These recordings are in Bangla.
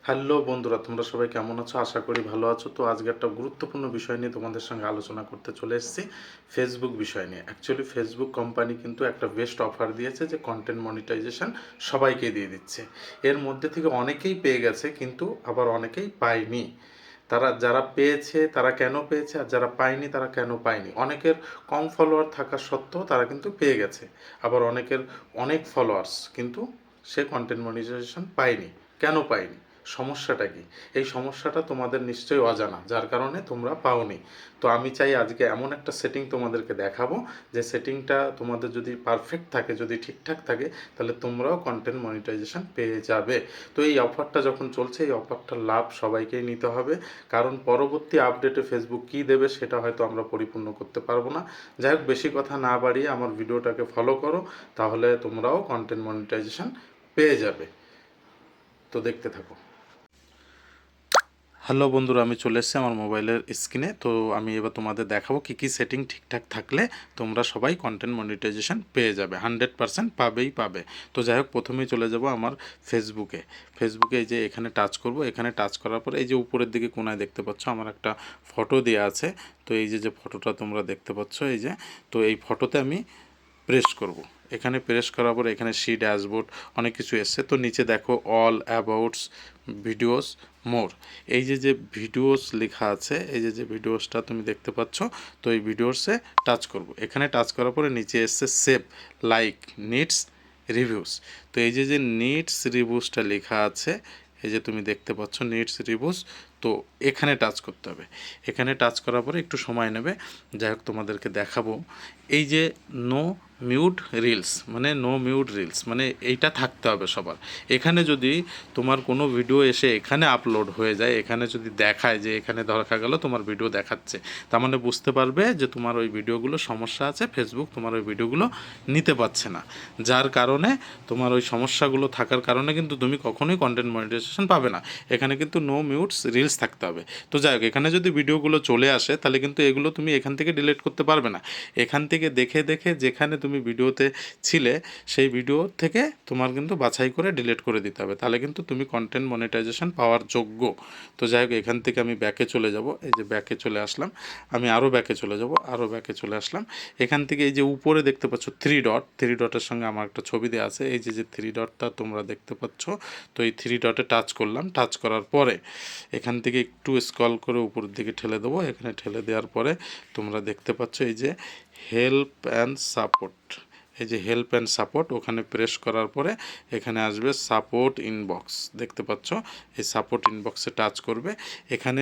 হ্যালো বন্ধুরা, তোমরা সবাই কেমন আছো? আশা করি ভালো আছো। তো আজকে একটা গুরুত্বপূর্ণ বিষয় নিয়ে তোমাদের সঙ্গে আলোচনা করতে চলে এসেছি, ফেসবুক বিষয় নিয়ে। অ্যাকচুয়ালি ফেসবুক কোম্পানি কিন্তু একটা বেস্ট অফার দিয়েছে যে কন্টেন্ট মনিটাইজেশন সবাইকে দিয়ে দিচ্ছে। এর মধ্যে থেকে অনেকেই পেয়ে গেছে, কিন্তু আবার অনেকেই পায়নি। তারা যারা পেয়েছে তারা কেন পেয়েছে, আর যারা পায়নি তারা কেন পায়নি। অনেকের কম ফলোয়ার থাকা সত্ত্বেও তারা কিন্তু পেয়ে গেছে, আবার অনেকের অনেক ফলোয়ার্স কিন্তু সে কন্টেন্ট মনিটাইজেশন পায়নি। কেন পায়নি, সমস্যাটা কি? এই সমস্যাটা তোমাদের নিশ্চয়ই অজানা, যার কারণে তোমরা পাওনি। তো আমি চাই আজকে এমন একটা সেটিং তোমাদেরকে দেখাবো, যে সেটিংটা তোমাদের যদি পারফেক্ট থাকে, যদি ঠিকঠাক থাকে, তাহলে তোমরাও কন্টেন্ট মনিটাইজেশন পেয়ে যাবে। তো এই অফারটা যখন চলছে, এই অফারটার লাভ সবাইকেই নিতে হবে, কারণ পরবর্তী আপডেটে ফেসবুক কী দেবে সেটা হয়তো আমরা পরিপূর্ণ করতে পারবো না। যাই হোক, বেশি কথা না বাড়িয়ে আমার ভিডিওটাকে ফলো করো, তাহলে তোমরাও কন্টেন্ট মনিটাইজেশন পেয়ে যাবে। তো দেখতে থাকো। হ্যালো বন্ধুরা, আমি চলে এসেছি আমার মোবাইলের স্ক্রিনে। তো আমি এবার তোমাদের দেখাবো কী কী সেটিং ঠিকঠাক থাকলে তোমরা সবাই কন্টেন্ট মনিটাইজেশন পেয়ে যাবে। 100% পাবেই পাবে। তো যাই হোক, প্রথমেই চলে যাব আমার ফেসবুকে। এই যে এখানে টাচ করব, এখানে টাচ করার পর এই যে উপরের দিকে কোনায় দেখতে পাচ্ছ আমার একটা ফটো দেওয়া আছে। তো এই যে ফটোটা তোমরা দেখতে পাচ্ছ, এই যে, তো এই ফটোতে আমি প্রেস করব। এখানে প্রেস করার পর এখানে সি ড্যাশবোর্ড অনেক কিছু এসছে। তো নিচে দেখো অল অ্যাবাউটস, ভিডিওস, মোর। এই যে ভিডিওস লেখা আছে, এই যে ভিডিওসটা তুমি দেখতে পাচ্ছ, তো এই ভিডিওসে টাচ করব। এখানে টাচ করার পরে নিচে এসছে সেভ, লাইক, নিডস, রিভিউস। তো এই যে নিডস রিভিউসটা লেখা আছে, এই যে তুমি দেখতে পাচ্ছ নিডস রিভিউস। তো এখানে টাচ করতে হবে। এখানে টাচ করার পরে একটু সময় নেবে। যাই হোক, তোমাদেরকে দেখাবো। এই যে নো মিউট রিলস, মানে নো মিউট রিলস মানে এইটা থাকতে হবে সবার। এখানে যদি তোমার কোনো ভিডিও এসে এখানে আপলোড হয়ে যায়, এখানে যদি দেখায় যে এখানে দেখা গেল তোমার ভিডিও দেখাচ্ছে, তার মানে বুঝতে পারবে যে তোমার ওই ভিডিওগুলো সমস্যা আছে, ফেসবুক তোমার ওই ভিডিওগুলো নিতে পারছে না। যার কারণে তোমার ওই সমস্যাগুলো থাকার কারণে কিন্তু তুমি কখনোই কন্টেন্ট মনিটাইজেশন পাবে না। এখানে কিন্তু নো মিউটস রিলস থাকতে হবে। তো যাই হোক, এখানে যদি ভিডিওগুলো চলে আসে, তাহলে কিন্তু এগুলো তুমি এখান থেকে ডিলিট করতে পারবে না। এখান থেকে দেখে দেখে যেখানে তুমি ভিডিওতে ছিলে সেই ভিডিও থেকে তোমার কিন্তু বাছাই করে ডিলিট করে দিতে হবে, তাহলে কিন্তু তুমি কন্টেন্ট মনিটাইজেশন পাওয়ার যোগ্য। তো যাই হোক, এখান থেকে আমি ব্যাকে চলে যাব। এই যে ব্যাকে চলে আসলাম, আমি আরও ব্যাকে চলে যাব, আরও ব্যাকে চলে আসলাম। এখান থেকে এই যে উপরে দেখতে পাচ্ছ থ্রি ডটের সঙ্গে আমার একটা ছবি দেওয়া আছে, এই যে থ্রি ডটটা তোমরা দেখতে পাচ্ছ। তো এই থ্রি ডটে টাচ করলাম। টাচ করার পরে এখান থেকে একটু স্ক্রল করে উপরের দিকে ঠেলে দেবো। এখানে ঠেলে দেওয়ার পরে তোমরা দেখতে পাচ্ছ এই যে হেল্প অ্যান্ড সাপোর্ট। এই যে হেল্প অ্যান্ড সাপোর্ট, ওখানে প্রেস করার পরে এখানে আসবে সাপোর্ট ইনবক্স, দেখতে পাচ্ছ। এই সাপোর্ট ইনবক্সে টাচ করবে। এখানে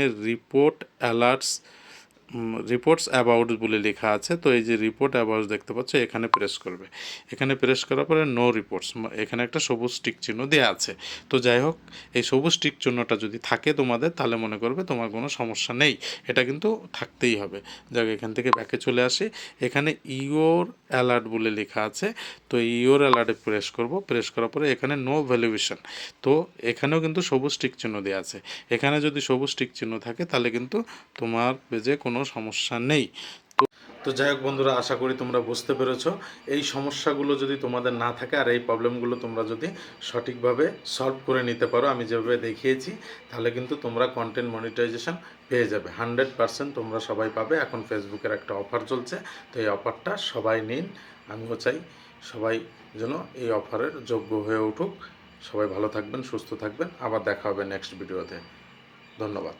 রিপোর্টস অ্যাবাউট বলে লেখা আছে। তো এই যে রিপোর্ট অ্যাবাউট দেখতে পাচ্ছ, এখানে প্রেস করবে। এখানে প্রেস করার পরে নো রিপোর্টস, এখানে একটা সবুজ টিক চিহ্ন দেওয়া আছে। তো যাই হোক, এই সবুজ টিক চিহ্নটা যদি থাকে তোমাদের, তাহলে মনে করবে তোমার কোনো সমস্যা নেই। এটা কিন্তু থাকতেই হবে। যাক, এখান থেকে ব্যাকে চলে আসি। এখানে ইওর অ্যালার্ট বলে লেখা আছে। তো ইওর অ্যালার্টে প্রেস করব। প্রেস করার পরে এখানে নো ভ্যালুয়েশন। তো এখানেও কিন্তু সবুজ টিক চিহ্ন দেওয়া আছে। এখানে যদি সবুজ টিক চিহ্ন থাকে, তাহলে কিন্তু তোমার পেজে কোনো সমস্যা নেই। তো যাই হোক বন্ধুরা, আশা করি তোমরা বুঝতে পেরেছো। এই সমস্যাগুলো যদি তোমাদের না থাকে, আর এই প্রবলেমগুলো তোমরা যদি সঠিকভাবে সলভ করে নিতে পারো আমি যেভাবে দেখিয়েছি, তাহলে কিন্তু তোমরা কন্টেন্ট মনিটাইজেশন পেয়ে যাবে। 100% তোমরা সবাই পাবে। এখন ফেসবুকের একটা অফার চলছে, তো এই অফারটা সবাই নিন। আমিও চাই সবাই যেন এই অফারের যোগ্য হয়ে উঠুক। সবাই ভালো থাকবেন, সুস্থ থাকবেন। আবার দেখা হবে নেক্সট ভিডিওতে। ধন্যবাদ।